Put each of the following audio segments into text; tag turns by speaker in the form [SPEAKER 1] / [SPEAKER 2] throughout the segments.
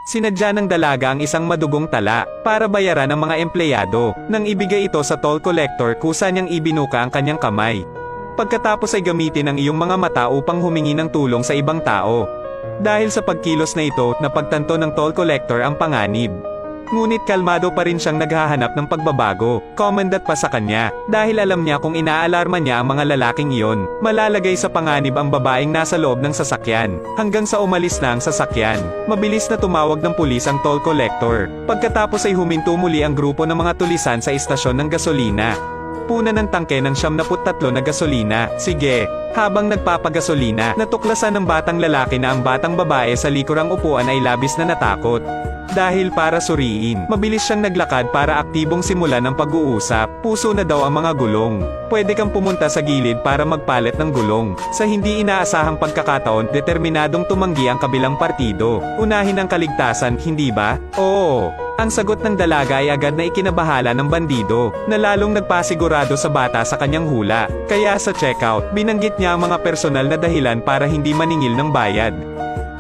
[SPEAKER 1] Sinadya ng dalaga ang isang madugong tala, para bayaran ang mga empleyado, nang ibigay ito sa toll collector kusa niyang ibinuka ang kanyang kamay. Pagkatapos ay gamitin ang iyong mga mata upang humingi ng tulong sa ibang tao. Dahil sa pagkilos na ito, napagtanto ng toll collector ang panganib. Ngunit kalmado pa rin siyang naghahanap ng pagbabago, komandat pa sa kanya, dahil alam niya kung inaalarma niya ang mga lalaking iyon, malalagay sa panganib ang babaeng nasa loob ng sasakyan, hanggang sa umalis na ang sasakyan. Mabilis na tumawag ng pulis ang toll collector. Pagkatapos ay huminto muli ang grupo ng mga tulisan sa istasyon ng gasolina. Punan ng tangke ng 73 na gasolina. Sige. Habang nagpapagasolina, natuklasan ng batang lalaki na ang batang babae sa likurang upuan ay labis na natakot. Dahil para suriin, mabilis siyang naglakad para aktibong simulan ang pag-uusap. Puso na daw ang mga gulong. Pwede kang pumunta sa gilid para magpalit ng gulong. Sa hindi inaasahang pagkakataon, determinadong tumanggi ang kabilang partido. Unahin ang kaligtasan, hindi ba? Oo. Ang sagot ng dalaga ay agad na ikinabahala ng bandido, na lalong nagpasigurado sa bata sa kanyang hula. Kaya sa checkout, binanggit niya ang mga personal na dahilan para hindi maningil ng bayad.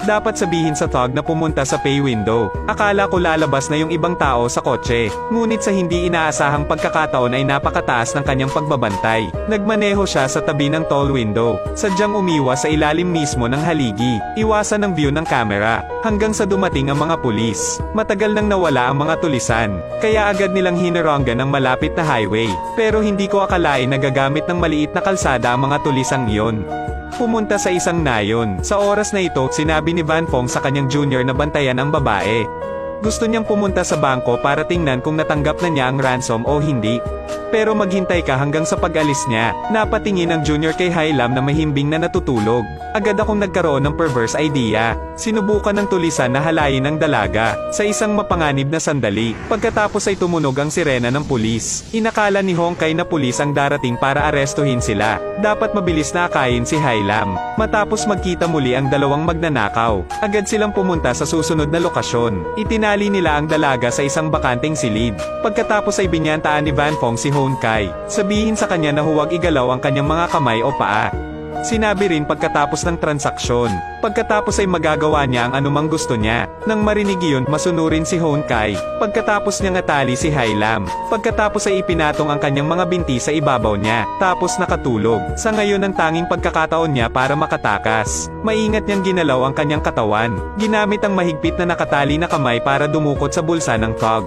[SPEAKER 1] Dapat sabihin sa thug na pumunta sa pay window. Akala ko lalabas na yung ibang tao sa kotse. Ngunit sa hindi inaasahang pagkakataon ay napakataas ng kanyang pagbabantay. Nagmaneho siya sa tabi ng toll window. Sadyang umiwas sa ilalim mismo ng haligi. Iwasan ang view ng camera. Hanggang sa dumating ang mga pulis. Matagal nang nawala ang mga tulisan. Kaya agad nilang hinaranggan ang malapit na highway. Pero hindi ko akalain na gagamit ng maliit na kalsada ang mga tulisang iyon. Pumunta sa isang nayon. Sa oras na ito, sinabi ni Van Fong sa kanyang junior na bantayan ang babae. Gusto niyang pumunta sa bangko para tingnan kung natanggap na niya ang ransom o hindi. Pero maghintay ka hanggang sa pag-alis niya. Napatingin ang junior kay Hailam na mahimbing na natutulog. Agad akong nagkaroon ng perverse idea. Sinubukan ng tulisan na halayin ang dalaga, sa isang mapanganib na sandali. Pagkatapos ay tumunog ang sirena ng pulis. Inakala ni Hongkai na pulis ang darating para arestuhin sila. Dapat mabilis na akayin si Hailam. Matapos magkita muli ang dalawang magnanakaw, agad silang pumunta sa susunod na lokasyon. Itinali nila ang dalaga sa isang bakanteng silid. Pagkatapos ay binyantaan ni Van Fong si Hongkai. Sabihin sa kanya na huwag igalaw ang kanyang mga kamay o paa. Sinabi rin pagkatapos ng transaksyon. Pagkatapos ay magagawa niya ang anumang gusto niya. Nang marinig iyon, masunurin si Hongkai. Pagkatapos niya ngatali si Hailam. Pagkatapos ay ipinatong ang kanyang mga binti sa ibabaw niya. Tapos nakatulog. Sa ngayon ang tanging pagkakataon niya para makatakas. Maingat niyang ginalaw ang kanyang katawan. Ginamit ang mahigpit na nakatali na kamay para dumukot sa bulsa ng thug.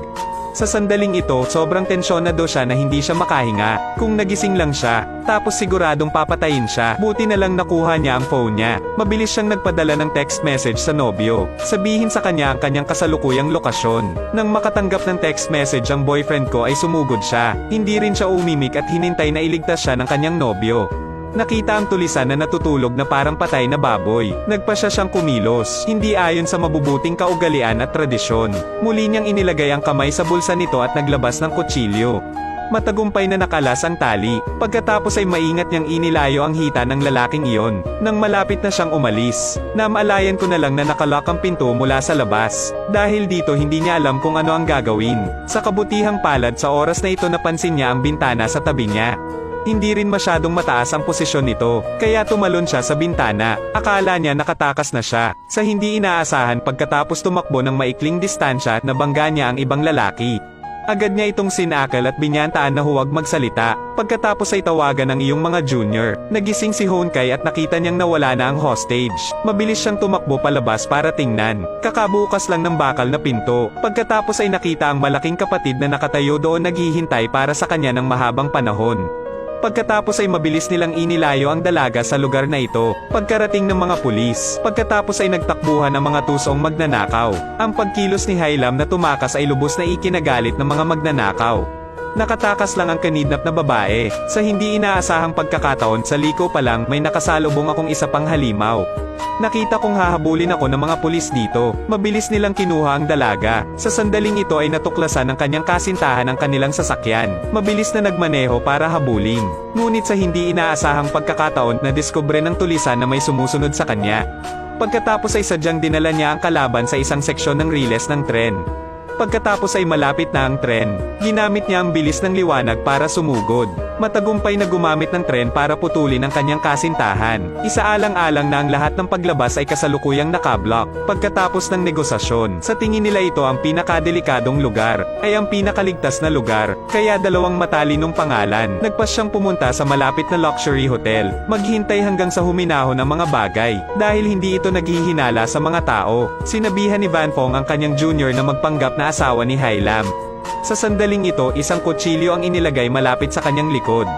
[SPEAKER 1] Sa sandaling ito, sobrang tensyonado siya na hindi siya makahinga. Kung nagising lang siya, tapos siguradong papatayin siya, buti na lang nakuha niya ang phone niya. Mabilis siyang nagpadala ng text message sa nobyo. Sabihin sa kanya ang kanyang kasalukuyang lokasyon. Nang makatanggap ng text message ang boyfriend ko ay sumugod siya. Hindi rin siya umimik at hinintay na iligtas siya ng kanyang nobyo. Nakita ang tulisan na natutulog na parang patay na baboy. Nagpasya siyang kumilos, hindi ayon sa mabubuting kaugalian at tradisyon. Muli niyang inilagay ang kamay sa bulsa nito at naglabas ng kutsilyo. Matagumpay na nakalas ang tali. Pagkatapos ay maingat niyang inilayo ang hita ng lalaking iyon. Nang malapit na siyang umalis, namalayan ko na lang na nakalock ang pinto mula sa labas. Dahil dito hindi niya alam kung ano ang gagawin. Sa kabutihang palad sa oras na ito napansin niya ang bintana sa tabi niya. Hindi rin masyadong mataas ang posisyon nito, kaya tumalon siya sa bintana. Akala niya nakatakas na siya. Sa hindi inaasahan pagkatapos tumakbo ng maikling distansya, nabangga niya ang ibang lalaki. Agad niya itong sinakal at binyantaan na huwag magsalita. Pagkatapos ay tawagan ng iyong mga junior. Nagising si Hongkai at nakita niyang nawala na ang hostage. Mabilis siyang tumakbo palabas para tingnan. Kakabukas lang ng bakal na pinto. Pagkatapos ay nakita ang malaking kapatid na nakatayo doon naghihintay para sa kanya ng mahabang panahon. Pagkatapos ay mabilis nilang inilayo ang dalaga sa lugar na ito. Pagkarating ng mga pulis, pagkatapos ay nagtakbuhan ang mga tusong magnanakaw. Ang pagkilos ni Hailam na tumakas ay lubos na ikinagalit ng mga magnanakaw. Nakatakas lang ang kanidnap na babae. Sa hindi inaasahang pagkakataon, sa liko pa lang may nakasalubong akong isa pang halimaw. Nakita kong hahabulin ako ng mga pulis dito. Mabilis nilang kinuha ang dalaga. Sa sandaling ito ay natuklasan ng kanyang kasintahan ang kanilang sasakyan. Mabilis na nagmaneho para habulin. Ngunit sa hindi inaasahang pagkakataon na diskubre ng tulisan na may sumusunod sa kanya. Pagkatapos ay sadyang dinala niya ang kalaban sa isang seksyon ng riles ng tren. Pagkatapos ay malapit na ang tren, ginamit niya ang bilis ng liwanag para sumugod. Matagumpay na gumamit ng tren para putulin ang kanyang kasintahan. Isaalang-alang na ang lahat ng paglabas ay kasalukuyang nakablock. Pagkatapos ng negosasyon, sa tingin nila ito ang pinakadelikadong lugar, ay ang pinakaligtas na lugar, kaya dalawang matalinong pangalan. Nagpas siyang pumunta sa malapit na luxury hotel, maghintay hanggang sa huminahon ang mga bagay, dahil hindi ito naghihinala sa mga tao. Sinabihan ni Van Fong ang kanyang junior na magpanggap na asawa ni Hai Lam. Sa sandaling ito, isang kutsilyo ang inilagay malapit sa kanyang likod.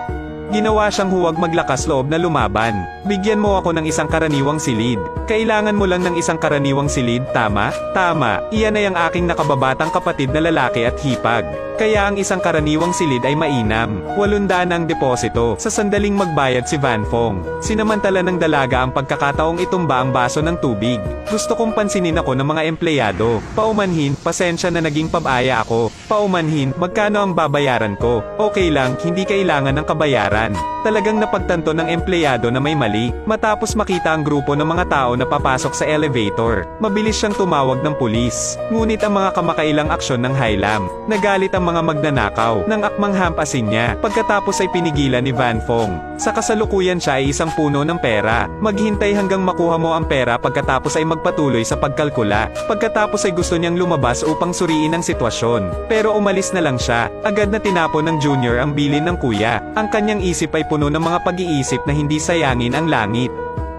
[SPEAKER 1] Ginawa siyang huwag maglakas loob na lumaban. Bigyan mo ako ng isang karaniwang silid. Kailangan mo lang ng isang karaniwang silid, tama? Tama, iyan ay ang aking nakababatang kapatid na lalaki at hipag. Kaya ang isang karaniwang silid ay mainam. 800 ang deposito. Sa sandaling magbayad si Van Fong, sinamantala ng dalaga ang pagkakataong itumba ang baso ng tubig. Gusto kong pansinin ako ng mga empleyado. Paumanhin, pasensya na naging pabaya ako. Paumanhin, magkano ang babayaran ko? Okay lang, hindi kailangan ng kabayaran. Talagang napagtanto ng empleyado na may mali. Matapos makita ang grupo ng mga tao na papasok sa elevator, mabilis siyang tumawag ng pulis. Ngunit ang mga kamakailang aksyon ng Hai Lam, nagalit ang mga magnanakaw, nang akmang hampasin niya. Pagkatapos ay pinigilan ni Van Fong. Sa kasalukuyan siya ay isang puno ng pera. Maghintay hanggang makuha mo ang pera pagkatapos ay magpatuloy sa pagkalkula. Pagkatapos ay gusto niyang lumabas upang suriin ang sitwasyon. Pero umalis na lang siya. Agad na tinapon ng junior ang bilin ng kuya. Ang kanyang isip ay puno ng mga pag-iisip na hindi sayangin ang langit.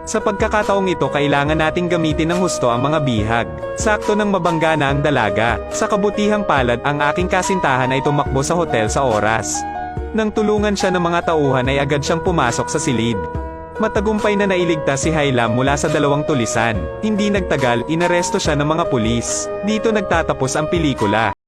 [SPEAKER 1] Sa pagkakataong ito kailangan nating gamitin ng husto ang mga bihag. Sakto nang mabangga na ang dalaga. Sa kabutihang palad ang aking kasintahan ay tumakbo sa hotel sa oras. Nang tulungan siya ng mga tauhan ay agad siyang pumasok sa silid. Matagumpay na nailigtas si Hai Lam mula sa dalawang tulisan. Hindi nagtagal, inaresto siya ng mga pulis. Dito nagtatapos ang pelikula.